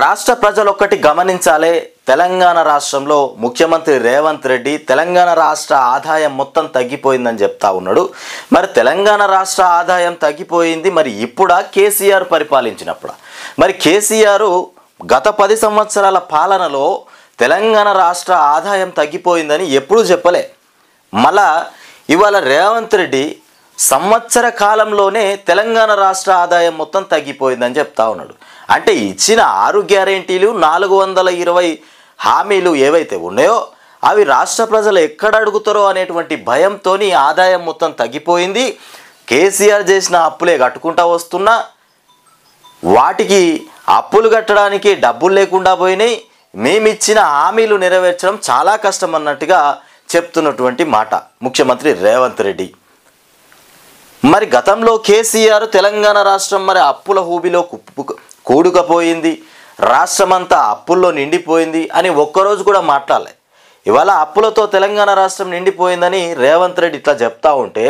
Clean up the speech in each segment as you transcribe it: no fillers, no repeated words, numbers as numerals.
రాష్ట్ర ప్రజలు ఒక్కటి గమనించాలి. తెలంగాణ రాష్ట్రంలో ముఖ్యమంత్రి రేవంత్ రెడ్డి తెలంగాణ రాష్ట్ర ఆదాయం మొత్తం తగ్గిపోయిందని చెప్తా ఉన్నాడు. మరి తెలంగాణ రాష్ట్ర ఆదాయం తగ్గిపోయింది మరి ఇప్పుడా కేసీఆర్ పరిపాలించినప్పుడా? మరి కేసీఆర్ గత 10 సంవత్సరాల పాలనలో తెలంగాణ రాష్ట్ర ఆదాయం తగ్గిపోయిందని ఎప్పుడూ చెప్పలే. మళ్ళా ఇవాళ రేవంత్ రెడ్డి సంవత్సర కాలంలోనే తెలంగాణ రాష్ట్ర ఆదాయం మొత్తం తగ్గిపోయిందని చెప్తా ఉన్నాడు. అంటే ఇచ్చిన 6 గ్యారెంటీలు 420 హామీలు ఏవైతే ఉన్నాయో అవి రాష్ట్ర ప్రజలు ఎక్కడ అడుగుతారో అనేటువంటి భయంతో ఆదాయం మొత్తం తగ్గిపోయింది. కేసీఆర్ చేసిన అప్పులే కట్టుకుంటా వస్తున్నా, వాటికి అప్పులు కట్టడానికి డబ్బులు లేకుండా పోయినాయి. మేమిచ్చిన హామీలు నెరవేర్చడం చాలా కష్టం అన్నట్టుగా చెప్తున్నటువంటి మాట ముఖ్యమంత్రి రేవంత్ రెడ్డి. మరి గతంలో కేసీఆర్ తెలంగాణ రాష్ట్రం మరి అప్పుల ఊబిలో కూడుకపోయింది, రాష్ట్రమంతా అప్పుల్లో నిండిపోయింది అని ఒక్కరోజు కూడా మాట్లాడలే. ఇవాళ అప్పులతో తెలంగాణ రాష్ట్రం నిండిపోయిందని రేవంత్ రెడ్డి ఇట్లా చెప్తా ఉంటే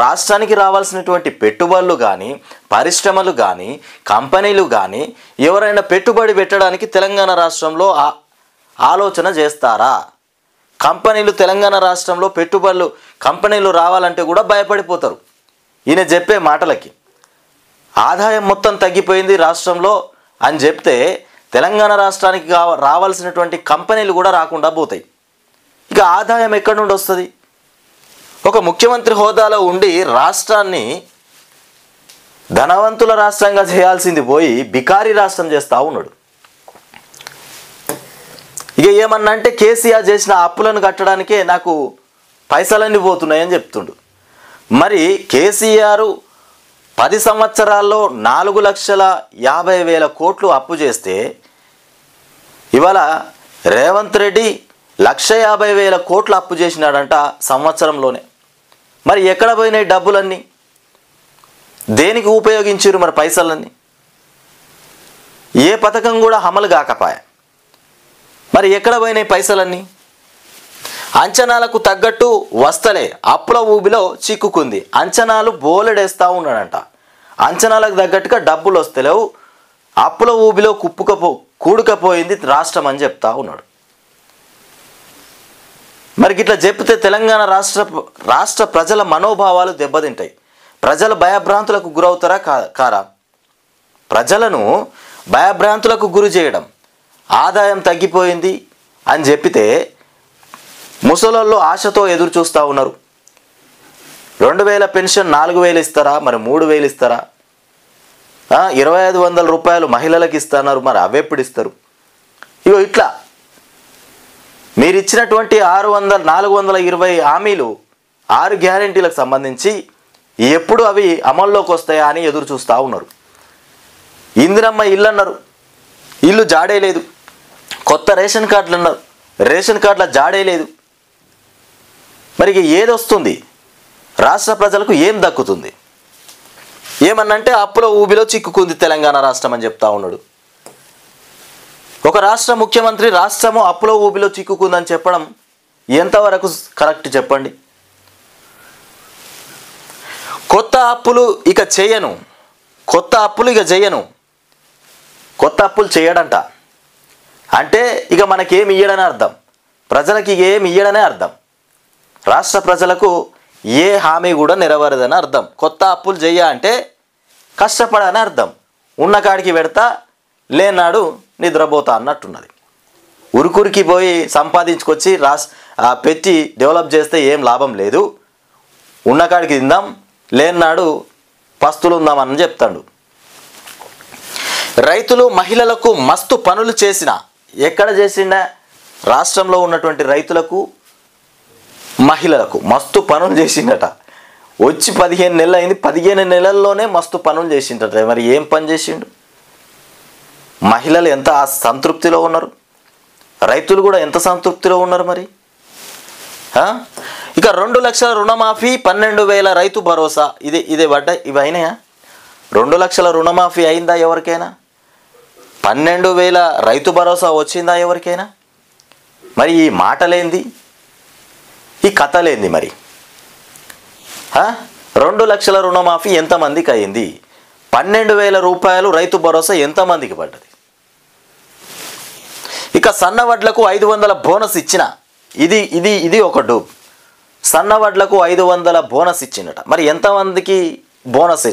రాష్ట్రానికి రావాల్సినటువంటి పెట్టుబడులు కానీ, పరిశ్రమలు కానీ, కంపెనీలు కానీ ఎవరైనా పెట్టుబడి పెట్టడానికి తెలంగాణ రాష్ట్రంలో ఆలోచన చేస్తారా? కంపెనీలు తెలంగాణ రాష్ట్రంలో కంపెనీలు రావాలంటే కూడా భయపడిపోతారు. ఈయన చెప్పే మాటలకి ఆదాయం మొత్తం తగ్గిపోయింది రాష్ట్రంలో అని చెప్తే తెలంగాణ రాష్ట్రానికి రావాల్సినటువంటి కంపెనీలు కూడా రాకుండా పోతాయి. ఇక ఆదాయం ఎక్కడి నుండి వస్తుంది? ఒక ముఖ్యమంత్రి హోదాలో ఉండి రాష్ట్రాన్ని ధనవంతుల రాష్ట్రంగా చేయాల్సింది పోయి బికారీ రాష్ట్రం చేస్తూ ఉన్నాడు. ఇక ఏమన్నా అంటే కేసీఆర్ చేసిన అప్పులను కట్టడానికే నాకు పైసలన్నీ పోతున్నాయని చెప్తుండు. మరి కేసీఆర్ 10 సంవత్సరాల్లో 4,50,000 కోట్లు అప్పు చేస్తే ఇవాళ రేవంత్ రెడ్డి 1,50,000 కోట్లు అప్పు చేసినాడంట సంవత్సరంలోనే. మరి ఎక్కడ పోయినాయి డబ్బులన్నీ? దేనికి ఉపయోగించారు మరి పైసలన్నీ? ఏ పథకం కూడా అమలు కాకపాయే. మరి ఎక్కడ పోయినాయి పైసలన్నీ? అంచనాలకు తగ్గట్టు వస్తలే, అప్పుల ఊబిలో చిక్కుకుంది. అంచనాలు బోలెడేస్తూ ఉన్నాడంట. అంచనాలకు తగ్గట్టుగా డబ్బులు వస్తలేవు, అప్పుల ఊబిలో కూడుకపోయింది రాష్ట్రం అని చెప్తా ఉన్నాడు. మరి ఇట్లా చెప్తే తెలంగాణ రాష్ట్ర ప్రజల మనోభావాలు దెబ్బతింటాయి. ప్రజలు భయభ్రాంతులకు గురవుతారా కారా? ప్రజలను భయభ్రాంతులకు గురి చేయడం, ఆదాయం తగ్గిపోయింది అని చెప్పితే ముసలోళ్ళు ఆశతో ఎదురు చూస్తూ ఉన్నారు. 2,000 పెన్షన్ 4,000 ఇస్తారా? మరి 3,000 ఇస్తారా? 2,500 రూపాయలు మహిళలకు ఇస్తున్నారు, మరి అవెప్పుడు ఇస్తారు? ఇగో ఇట్లా మీరు ఇచ్చినటువంటి 420 హామీలు 6 గ్యారెంటీలకు సంబంధించి ఎప్పుడు అవి అమల్లోకి వస్తాయా అని ఎదురు చూస్తూ ఉన్నారు. ఇందిరమ్మ ఇల్లు అన్నారు, ఇల్లు జాడే లేదు. కొత్త రేషన్ కార్డులు అన్నారు, రేషన్ కార్డుల జాడే లేదు. మరి ఏది వస్తుంది? రాష్ట్ర ప్రజలకు ఏం దక్కుతుంది? ఏమన్నంటే అప్పుల ఊబిలో చిక్కుకుంది తెలంగాణ రాష్ట్రం అని చెప్తా ఉన్నాడు. ఒక రాష్ట్ర ముఖ్యమంత్రి రాష్ట్రము అప్పుల ఊబిలో చిక్కుకుందని చెప్పడం ఎంతవరకు కరెక్ట్ చెప్పండి? కొత్త అప్పులు ఇక చేయను, కొత్త అప్పులు చేయడంట. అంటే ఇక మనకేమి ఇయ్యడనే అర్థం, ప్రజలకి ఏమి ఇయ్యడనే అర్థం. రాష్ట్ర ప్రజలకు ఏ హామీ కూడా నెరవేరదని అర్థం. కొత్త అప్పులు చెయ్య అంటే కష్టపడని అర్థం. ఉన్న కాడికి పెడతా, లేనాడు నిద్రపోతా అన్నట్టున్నది. ఉరుకురికి పోయి సంపాదించుకొచ్చి పెట్టి డెవలప్ చేస్తే ఏం లాభం లేదు. ఉన్న కాడికి తిందాం, లేనాడు పస్తులు ఉందామని చెప్తాడు. రైతులు మహిళలకు మస్తు పనులు చేసిన, ఎక్కడ చేసిండా? రాష్ట్రంలో ఉన్నటువంటి రైతులకు మహిళలకు మస్తు పనులు చేసిండట. వచ్చి 15 నెలలు అయింది, 15 నెలల్లోనే మస్తు పనులు చేసిండట. మరి ఏం పని చేసిండు? మహిళలు ఎంత సంతృప్తిలో ఉన్నారు, రైతులు కూడా ఎంత సంతృప్తిలో ఉన్నారు. మరి ఇక 2 లక్షల రుణమాఫీ, 12,000 రైతు భరోసా, ఇదే ఇవి అయినాయా? 2 లక్షల రుణమాఫీ అయిందా ఎవరికైనా? 12,000 రైతు భరోసా వచ్చిందా ఎవరికైనా? మరి ఈ మాటలేంది, ఈ కథలేంది? మరి 2 లక్షల రుణమాఫీ ఎంతమందికి అయింది? 12,000 రూపాయలు రైతు భరోసా ఎంతమందికి పడ్డది? ఇక సన్నవడ్లకు 500 బోనస్ ఇచ్చిన, ఇది ఇది ఇది ఒక డూప్. సన్నవడ్లకు 500 బోనస్ ఇచ్చిందట. మరి ఎంతమందికి బోనస్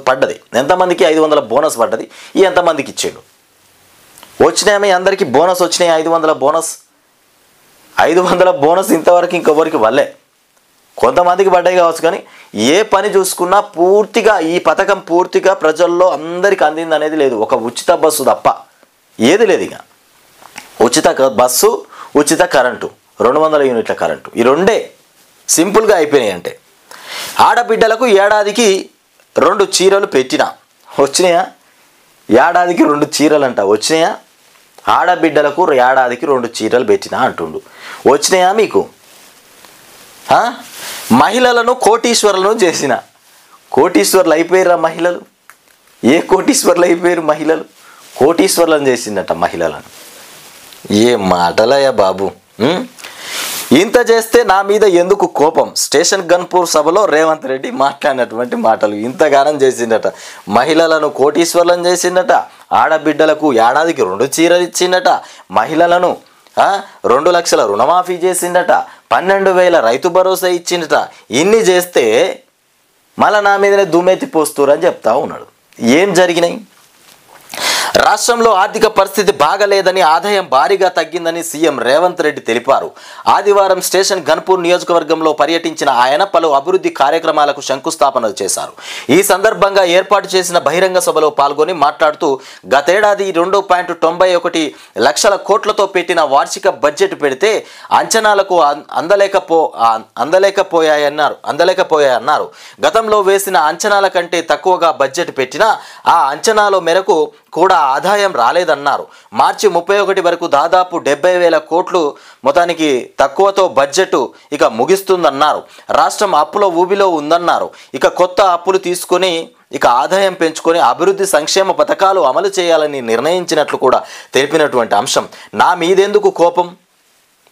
పడ్డది? ఎంతమందికి 500 బోనస్ పడ్డది? ఎంతమందికి ఇచ్చిండు? వచ్చినాయి మీ అందరికీ బోనస్ వచ్చినాయి. 500 బోనస్, 500 బోనస్ ఇంతవరకు ఇంకొకరికి వల్లే. కొంతమందికి పడ్డాయి కావచ్చు, కానీ ఏ పని చూసుకున్నా పూర్తిగా ఈ పథకం పూర్తిగా ప్రజల్లో అందరికి అందింది అనేది లేదు. ఒక ఉచిత బస్సు తప్ప ఏది లేదు. ఇక ఉచిత బస్సు, ఉచిత కరెంటు, 200 యూనిట్ల కరెంటు, ఈ రెండే సింపుల్గా అయిపోయినాయి. అంటే ఆడబిడ్డలకు ఏడాదికి 2 చీరలు పెట్టినా వచ్చినాయా? ఏడాదికి 2 చీరలు అంట వచ్చినాయా? ఆడబిడ్డలకు ఏడాదికి 2 చీరలు పెట్టినా అంటుండు. వచ్చినాయా మీకు? మహిళలను కోటీశ్వరులను చేసిన. కోటీశ్వర్లు అయిపోయారా మహిళలు? ఏ కోటీశ్వర్లు అయిపోయారు మహిళలు? కోటీశ్వర్లను చేసిందట మహిళలను. ఏ మాటలయ్యా బాబు! ఇంత చేస్తే నా మీద ఎందుకు కోపం? స్టేషన్ గన్పూర్ సభలో రేవంత్ రెడ్డి మాట్లాడినటువంటి మాటలు. ఇంతగానం చేసిందట. మహిళలను కోటీశ్వర్లను చేసిందట, ఆడబిడ్డలకు ఏడాదికి 2 చీరలు ఇచ్చిందట, మహిళలను 2 లక్షల రుణమాఫీ చేసిందట, 12,000 రైతు భరోసా ఇచ్చిందట. ఇన్ని చేస్తే మళ్ళా నా మీదనే దుమ్మెత్తి పోస్తురని చెప్తా ఉన్నాడు. ఏం జరిగినాయి? రాష్ట్రంలో ఆర్థిక పరిస్థితి బాగలేదని, ఆదాయం భారీగా తగ్గిందని సీఎం రేవంత్ రెడ్డి తెలిపారు. ఆదివారం స్టేషన్ గన్పూర్ నియోజకవర్గంలో పర్యటించిన ఆయన పలు అభివృద్ధి కార్యక్రమాలకు శంకుస్థాపనలు చేశారు. ఈ సందర్భంగా ఏర్పాటు చేసిన బహిరంగ సభలో పాల్గొని మాట్లాడుతూ గతేడాది 2.91 లక్షల కోట్లతో పెట్టిన వార్షిక బడ్జెట్ పెడితే అంచనాలకు అందలేకపోయాయన్నారు. గతంలో వేసిన అంచనాల కంటే తక్కువగా బడ్జెట్ పెట్టినా ఆ అంచనాల మేరకు కూడా ఆదాయం రాలేదన్నారు. మార్చి 31 వరకు దాదాపు 70,000 కోట్లు మొత్తానికి తక్కువతో బడ్జెట్ ఇక ముగిస్తుందన్నారు. రాష్ట్రం అప్పుల ఊబిలో ఉందన్నారు. ఇక కొత్త అప్పులు తీసుకొని ఇక ఆదాయం పెంచుకొని అభివృద్ధి సంక్షేమ పథకాలు అమలు చేయాలని నిర్ణయించినట్లు కూడా తెలిపినటువంటి అంశం. నా మీదెందుకు కోపం?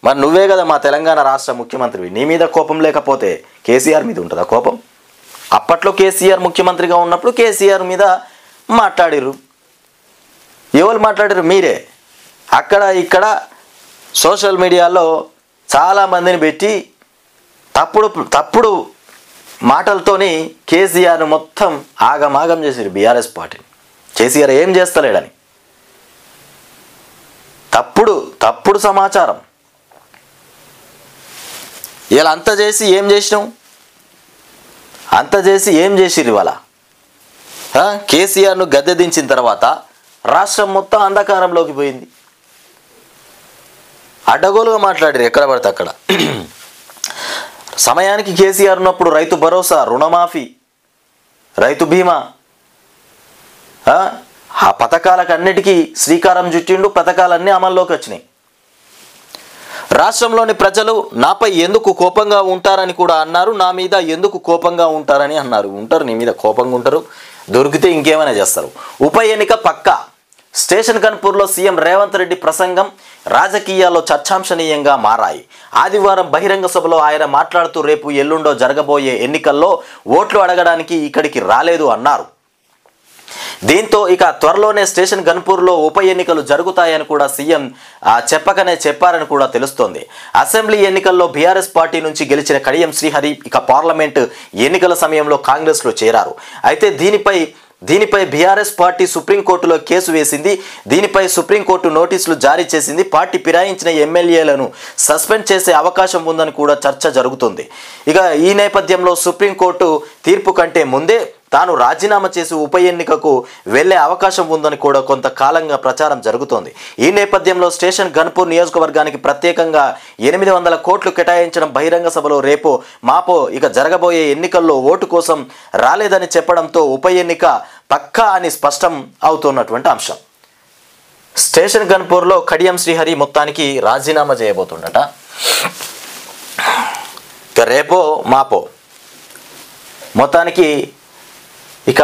మరి నువ్వే కదా మా తెలంగాణ రాష్ట్ర ముఖ్యమంత్రివి. నీ మీద కోపం లేకపోతే కేసీఆర్ మీద ఉంటుందా కోపం? అప్పట్లో కేసీఆర్ ముఖ్యమంత్రిగా ఉన్నప్పుడు కేసీఆర్ మీద మాట్లాడిర్రు. ఎవరు మాట్లాడారు? మీరే. అక్కడ ఇక్కడ సోషల్ మీడియాలో చాలామందిని పెట్టి తప్పుడు మాటలతోని కేసీఆర్ను మొత్తం ఆగమాగం చేశారు బీఆర్ఎస్ పార్టీని. కేసీఆర్ ఏం చేస్తలేడని తప్పుడు సమాచారం. ఇలా అంత చేసి ఏం చేసినావు? అంత చేసి ఏం చేసిరు ఇవాళ? కేసీఆర్ను గద్దె దించిన తర్వాత రాష్ట్రం మొత్తం అంధకారంలోకి పోయింది. అడ్డగోలుగా మాట్లాడారు ఎక్కడ పడితే అక్కడ. సమయానికి కేసీఆర్ ఉన్నప్పుడు రైతు భరోసా, రుణమాఫీ, రైతు బీమా, ఆ పథకాలకు అన్నిటికీ శ్రీకారం చుట్టిండు. పథకాలన్నీ అమల్లోకి వచ్చినాయి. రాష్ట్రంలోని ప్రజలు నాపై ఎందుకు కోపంగా ఉంటారని కూడా అన్నారు. నా మీద ఎందుకు కోపంగా ఉంటారని అన్నారు. ఉంటారు, నీ మీద కోపంగా ఉంటారు. దొరికితే ఇంకేమైనా చేస్తారు. ఉప ఎన్నిక పక్కా. స్టేషన్ గన్పూర్లో సీఎం రేవంత్ రెడ్డి ప్రసంగం రాజకీయాల్లో చర్చాంశనీయంగా మారాయి. ఆదివారం బహిరంగ సభలో ఆయన మాట్లాడుతూ రేపు ఎల్లుండో జరగబోయే ఎన్నికల్లో ఓట్లు అడగడానికి ఇక్కడికి రాలేదు అన్నారు. దీంతో ఇక త్వరలోనే స్టేషన్ గన్పూర్లో ఉప ఎన్నికలు జరుగుతాయని కూడా సీఎం చెప్పకనే చెప్పారని కూడా తెలుస్తోంది. అసెంబ్లీ ఎన్నికల్లో బీఆర్ఎస్ పార్టీ నుంచి గెలిచిన కడియం శ్రీహరి ఇక పార్లమెంటు ఎన్నికల సమయంలో కాంగ్రెస్లో చేరారు. అయితే దీనిపై బీఆర్ఎస్ పార్టీ సుప్రీంకోర్టులో కేసు వేసింది. దీనిపై సుప్రీంకోర్టు నోటీసులు జారీ చేసింది. పార్టీ ఫిరాయించిన ఎమ్మెల్యేలను సస్పెండ్ చేసే అవకాశం ఉందని కూడా చర్చ జరుగుతుంది. ఇక ఈ నేపథ్యంలో సుప్రీంకోర్టు తీర్పు కంటే ముందే తాను రాజీనామా చేసి ఉప ఎన్నికకు వెళ్లే అవకాశం ఉందని కూడా కొంతకాలంగా ప్రచారం జరుగుతోంది. ఈ నేపథ్యంలో స్టేషన్ గన్పూర్ నియోజకవర్గానికి ప్రత్యేకంగా 800 కోట్లు కేటాయించడం బహిరంగ సభలో రేపో మాపో ఇక జరగబోయే ఎన్నికల్లో ఓటు కోసం రాలేదని చెప్పడంతో ఉప ఎన్నిక పక్కా అని స్పష్టం అవుతున్నటువంటి అంశం. స్టేషన్ గన్పూర్లో కడియం శ్రీహరి మొత్తానికి రాజీనామా చేయబోతుండట. ఇక రేపో మాపో మొత్తానికి ఇక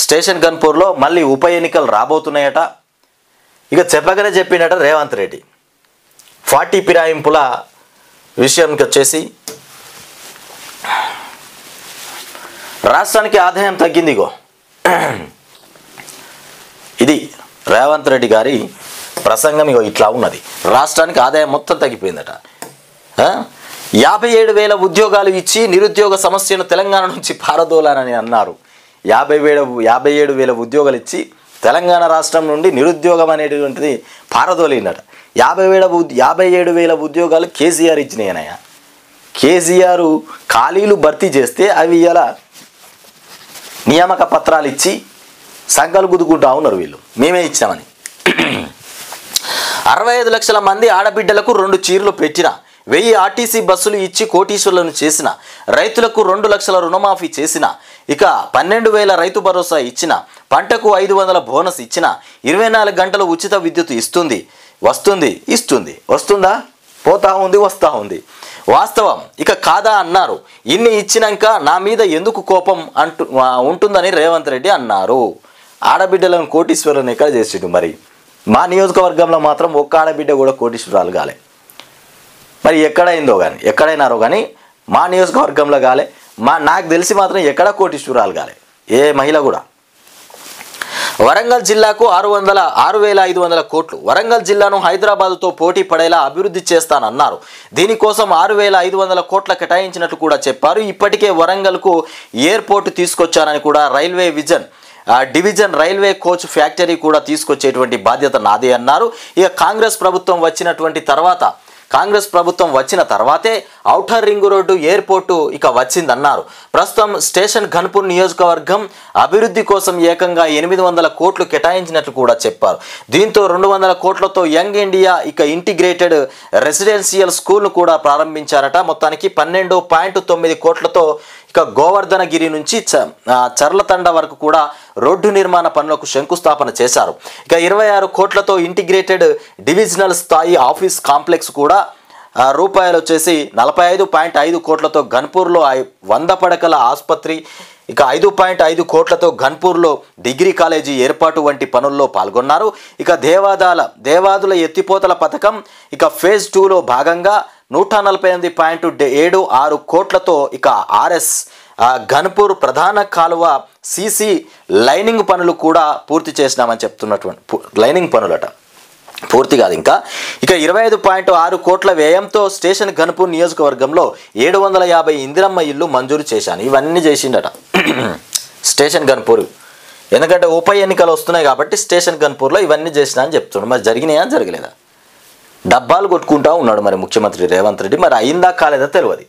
స్టేషన్ గన్పూర్లో మళ్ళీ ఉప ఎన్నికలు రాబోతున్నాయట. ఇక చెప్పగానే చెప్పిండట రేవంత్ రెడ్డి. 40 ఫిరాయింపుల విషయానికి వచ్చేసి రాష్ట్రానికి ఆదాయం తగ్గింది. ఇది రేవంత్ రెడ్డి గారి ప్రసంగం ఇగో ఇట్లా ఉన్నది. రాష్ట్రానికి ఆదాయం మొత్తం తగ్గిపోయిందట. 57,000 ఉద్యోగాలు ఇచ్చి నిరుద్యోగ సమస్యను తెలంగాణ నుంచి పారదోలానని అన్నారు. 57,000 ఉద్యోగాలు ఇచ్చి తెలంగాణ రాష్ట్రం నుండి నిరుద్యోగం అనేటువంటిది పారదోలిందట. 57,000 ఉద్యోగాలు కేసీఆర్ ఇచ్చినాయనయ్య. కేసీఆర్ ఖాళీలు భర్తీ చేస్తే అవి ఇలా నియామక పత్రాలు ఇచ్చి సంఘాలు గుద్దుకుంటా ఉన్నారు వీళ్ళు, మేమే ఇచ్చామని. 65 లక్షల మంది ఆడబిడ్డలకు 2 చీరలు పెట్టిన, 1000 ఆర్టీసీ బస్సులు ఇచ్చి కోటీశ్వరులను చేసిన, రైతులకు 2 లక్షల రుణమాఫీ చేసిన, ఇక 12,000 రైతు భరోసా ఇచ్చిన, పంటకు 500 బోనస్ ఇచ్చిన, 24 గంటలు ఉచిత విద్యుత్ వస్తుందా? పోతా ఉంది, వస్తూ ఉంది. వాస్తవం ఇక కాదా అన్నారు. ఇన్ని ఇచ్చినాక నా మీద ఎందుకు కోపం ఉంటుందని రేవంత్ రెడ్డి అన్నారు. ఆడబిడ్డలను కోటీశ్వరులను ఎక్కడ చేసిండు? మరి మా నియోజకవర్గంలో మాత్రం ఒక్క ఆడబిడ్డ కూడా కోటీశ్వరాలు కాలే. మరి ఎక్కడైనారో కానీ మా నియోజకవర్గంలో కాలే. నాకు తెలిసి మాత్రం ఎక్కడ కోటీశ్వరాలు కాలే ఏ మహిళ కూడా. వరంగల్ జిల్లాకు 6,500 కోట్లు. వరంగల్ జిల్లాను హైదరాబాద్తో పోటీ పడేలా అభివృద్ధి చేస్తానన్నారు. దీనికోసం 6,500 కోట్ల కేటాయించినట్లు కూడా చెప్పారు. ఇప్పటికే వరంగల్కు ఎయిర్పోర్ట్ తీసుకొచ్చారని కూడా డివిజన్ రైల్వే కోచ్ ఫ్యాక్టరీ కూడా తీసుకొచ్చేటువంటి బాధ్యత నాదే అన్నారు. ఇక కాంగ్రెస్ ప్రభుత్వం వచ్చిన తర్వాతే ఔటర్ రింగ్ రోడ్డు ఎయిర్పోర్టు ఇక వచ్చిందన్నారు. ప్రస్తుతం స్టేషన్ ఘన్పూర్ నియోజకవర్గం అభివృద్ధి కోసం ఏకంగా 800 కోట్లు కేటాయించినట్లు కూడా చెప్పారు. దీంతో 200 కోట్లతో యంగ్ ఇండియా ఇక ఇంటిగ్రేటెడ్ రెసిడెన్షియల్ స్కూల్ను కూడా ప్రారంభించారట. మొత్తానికి 12.9 కోట్లతో ఇక గోవర్ధనగిరి నుంచి చర్లతండ వరకు కూడా రోడ్డు నిర్మాణ పనులకు శంకుస్థాపన చేశారు. ఇక 26 కోట్లతో ఇంటిగ్రేటెడ్ డివిజనల్ స్థాయి ఆఫీస్ కాంప్లెక్స్ కూడా రూపాయలు వచ్చేసి 45.5 కోట్లతో ఘన్పూర్లో 100 పడకల ఆసుపత్రి, ఇక 5.5 కోట్లతో ఘన్పూర్లో డిగ్రీ కాలేజీ ఏర్పాటు వంటి పనుల్లో పాల్గొన్నారు. ఇక దేవాదుల ఎత్తిపోతల పథకం ఇక ఫేజ్ 2లో భాగంగా 148.76 కోట్లతో ఇక ఆర్ఎస్ ఘన్పూర్ ప్రధాన కాలువ సిసి లైనింగ్ పనులు కూడా పూర్తి చేసినామని చెప్తున్నటువంటి లైనింగ్ పనులట, పూర్తి కాదు ఇంకా. ఇక 25.6 కోట్ల వ్యయంతో స్టేషన్ ఘన్పూర్ నియోజకవర్గంలో 750 ఇందిరమ్మ ఇల్లు మంజూరు చేశాను. ఇవన్నీ చేసిండట స్టేషన్ ఘన్పూర్. ఎందుకంటే ఉప ఎన్నికలు వస్తున్నాయి కాబట్టి స్టేషన్ ఘన్పూర్లో ఇవన్నీ చేసినా అని చెప్తున్నాడు. మరి జరిగినాయా జరగలేదా? డబ్బాలు కొట్టుకుంటా ఉన్నాడు మరి ముఖ్యమంత్రి రేవంత్ రెడ్డి. మరి అయిందా కాలేదా తెలియదు.